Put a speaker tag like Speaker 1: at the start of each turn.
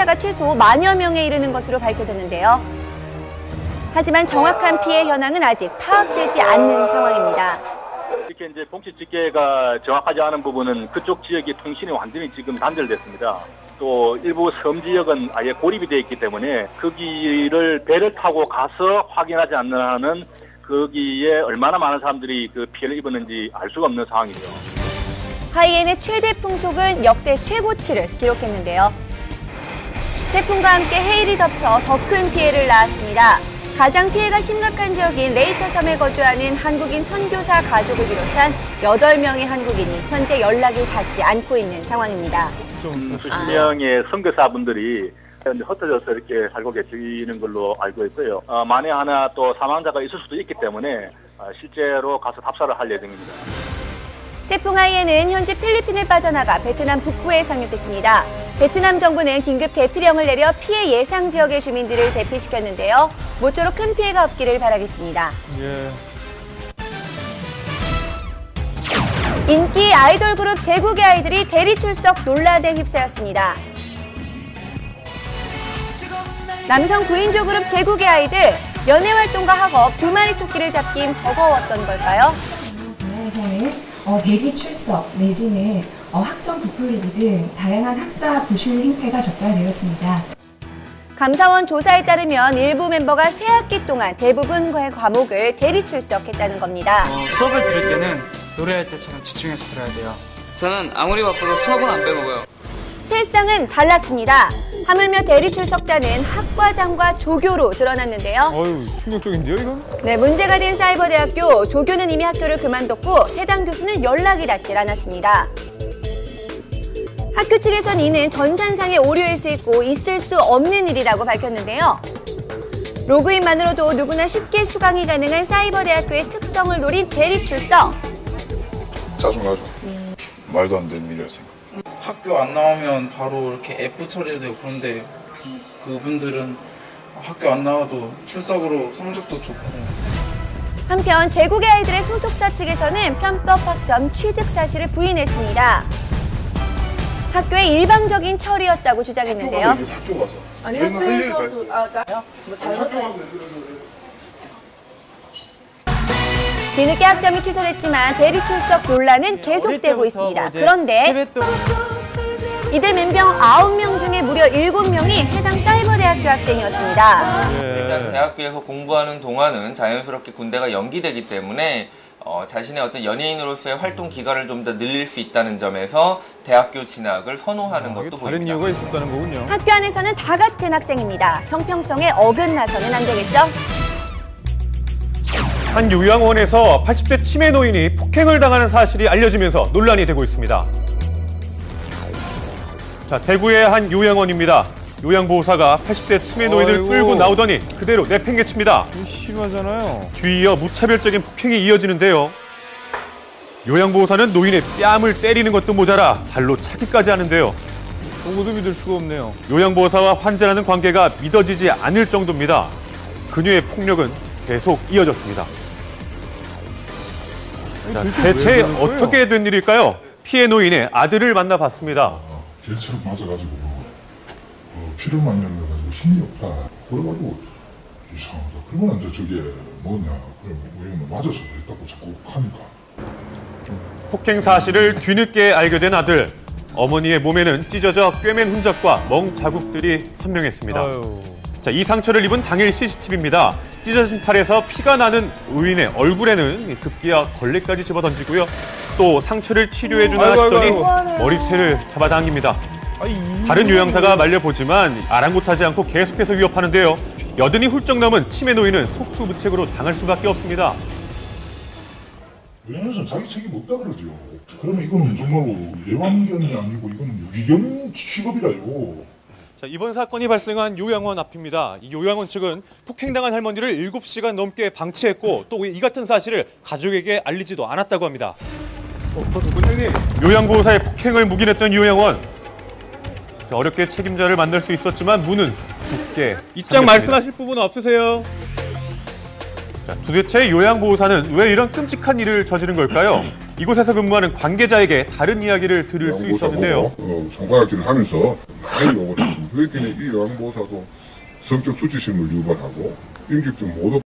Speaker 1: 가 최소 10,000여 명에 이르는 것으로 밝혀졌는데요. 하지만 정확한 피해 현황은 아직 파악되지 않는 상황입니다.
Speaker 2: 이렇게 이제 봉치 집계가 정확하지 않은 부분은 그쪽 지역의 통신이 완전히 지금 단절됐습니다. 또 일부 섬 지역은 아예 고립이 되어 있기 때문에 거기를 배를 타고 가서 확인하지 않는 한은 거기에 얼마나 많은 사람들이 그 피해를 입었는지 알 수가 없는 상황이죠.
Speaker 1: 하이엔의 최대 풍속은 역대 최고치를 기록했는데요. 태풍과 함께 해일이 덮쳐 더 큰 피해를 낳았습니다. 가장 피해가 심각한 지역인 레이터 섬에 거주하는 한국인 선교사 가족을 비롯한 8명의 한국인이 현재 연락이 닿지 않고 있는 상황입니다.
Speaker 2: 수십 명의 선교사분들이 흩어져서 이렇게 살고 계시는 걸로 알고 있고요. 만에 하나 또 사망자가 있을 수도 있기 때문에 실제로 가서 답사를 할 예정입니다.
Speaker 1: 태풍 하이엔은 현재 필리핀을 빠져나가 베트남 북부에 상륙했습니다. 베트남 정부는 긴급 대피령을 내려 피해 예상 지역의 주민들을 대피시켰는데요. 모쪼록 큰 피해가 없기를 바라겠습니다. 예. 인기 아이돌 그룹 제국의 아이들이 대리 출석 논란에 휩싸였습니다. 남성 9인조 그룹 제국의 아이들, 연애 활동과 학업, 2마리 토끼를 잡긴 버거웠던 걸까요?
Speaker 3: 대리 출석 내지는 학점 부풀리기 등 다양한 학사 부실 행태가 적발되었습니다.
Speaker 1: 감사원 조사에 따르면 일부 멤버가 새 학기 동안 대부분의 과목을 대리 출석했다는 겁니다.
Speaker 4: 수업을 들을 때는 노래할 때처럼 집중해서 들어야 돼요. 저는 아무리 바빠도 수업은 안 빼먹어요.
Speaker 1: 실상은 달랐습니다. 하물며 대리 출석자는 학과장과 조교로 드러났는데요.
Speaker 5: 어휴, 충격적인데요, 이건?
Speaker 1: 네, 문제가 된 사이버대학교, 조교는 이미 학교를 그만뒀고 해당 교수는 연락이 닿질 않았습니다. 학교 측에선 이는 전산상의 오류일 수 있고 있을 수 없는 일이라고 밝혔는데요. 로그인만으로도 누구나 쉽게 수강이 가능한 사이버대학교의 특성을 노린 대리 출석.
Speaker 6: 짜증나죠. 말도 안 되는 일이라 생각.
Speaker 7: 학교 안 나오면 바로 이렇게 F 처리도 되고 그런데 그분들은 학교 안 나와도 출석으로 성적도 좋고.
Speaker 1: 한편 제국의 아이들의 소속사 측에서는 편법 학점 취득 사실을 부인했습니다. 학교의 일방적인 처리였다고 주장했는데요.
Speaker 6: 학교 가서. 아니 학교에서도
Speaker 1: 뒤늦게 학점이 취소됐지만 대리 출석 논란은 계속되고 있습니다. 그런데 이들 멤버 9명 중에 무려 7명이 해당 사이버대학교 학생이었습니다.
Speaker 8: 일단 대학교에서 공부하는 동안은 자연스럽게 군대가 연기되기 때문에 자신의 어떤 연예인으로서의 활동 기간을 좀 더 늘릴 수 있다는 점에서 대학교 진학을 선호하는 것도 보입니다.
Speaker 5: 다른 이유가 있었다는 거군요.
Speaker 1: 학교 안에서는 다 같은 학생입니다. 형평성에 어긋나서는 안 되겠죠?
Speaker 5: 한 요양원에서 80대 치매 노인이 폭행을 당하는 사실이 알려지면서 논란이 되고 있습니다. 자, 대구의 한 요양원입니다. 요양보호사가 80대 치매 노인을 끌고 나오더니 그대로 내팽개칩니다.
Speaker 9: 심하잖아요.
Speaker 5: 뒤이어 무차별적인 폭행이 이어지는데요. 요양보호사는 노인의 뺨을 때리는 것도 모자라 발로 차기까지 하는데요.
Speaker 9: 보고도 믿을 수가 없네요.
Speaker 5: 요양보호사와 환자라는 관계가 믿어지지 않을 정도입니다. 그녀의 폭력은 계속 이어졌습니다. 자, 대체 어떻게 된 일일까요? 피해 노인의 아들을 만나봤습니다.
Speaker 6: 개처럼 맞아가지고 피를 많이 흘려가지고 힘이 없다. 그래가지고 이상하다. 그러면 이제 저게 뭐냐. 그래 왜 맞아서 그랬다고 자꾸 하니까.
Speaker 5: 폭행 사실을 뒤늦게 알게 된 아들. 어머니의 몸에는 찢어져 꿰맨 흔적과 멍 자국들이 선명했습니다. 자, 이 상처를 입은 당일 CCTV입니다. 찢어진 팔에서 피가 나는 의인의 얼굴에는 급기야 걸레까지 집어던지고요. 또 상처를 치료해주나 싶더니 머리채를 잡아당깁니다. 다른 요양사가 말려보지만 아랑곳하지 않고 계속해서 위협하는데요. 여든이 훌쩍 넘은 치매 노인은 속수무책으로 당할 수밖에 없습니다.
Speaker 6: 요양에서는 자기 책임 없다 그러죠. 그러면 이거는 정말로 예방견이 아니고 이거는 유기견 취급이라요.
Speaker 5: 자, 이번 사건이 발생한 요양원 앞입니다. 이 요양원 측은 폭행당한 할머니를 7시간 넘게 방치했고 또 이 같은 사실을 가족에게 알리지도 않았다고 합니다. 요양보호사의 폭행을 묵인했던 요양원. 자, 어렵게 책임자를 만날 수 있었지만 문은 굳게 입장 말씀하실 부분은 없으세요? 자, 도대체 요양보호사는 왜 이런 끔찍한 일을 저지른 걸까요? 이곳에서 근무하는 관계자에게 다른 이야기를 들을 수 있었는데요.
Speaker 6: 손가락질을 하면서 많이 오거든요. 그랬더니 이 요양보호사도 성적 수치심을 유발하고 인격적 모독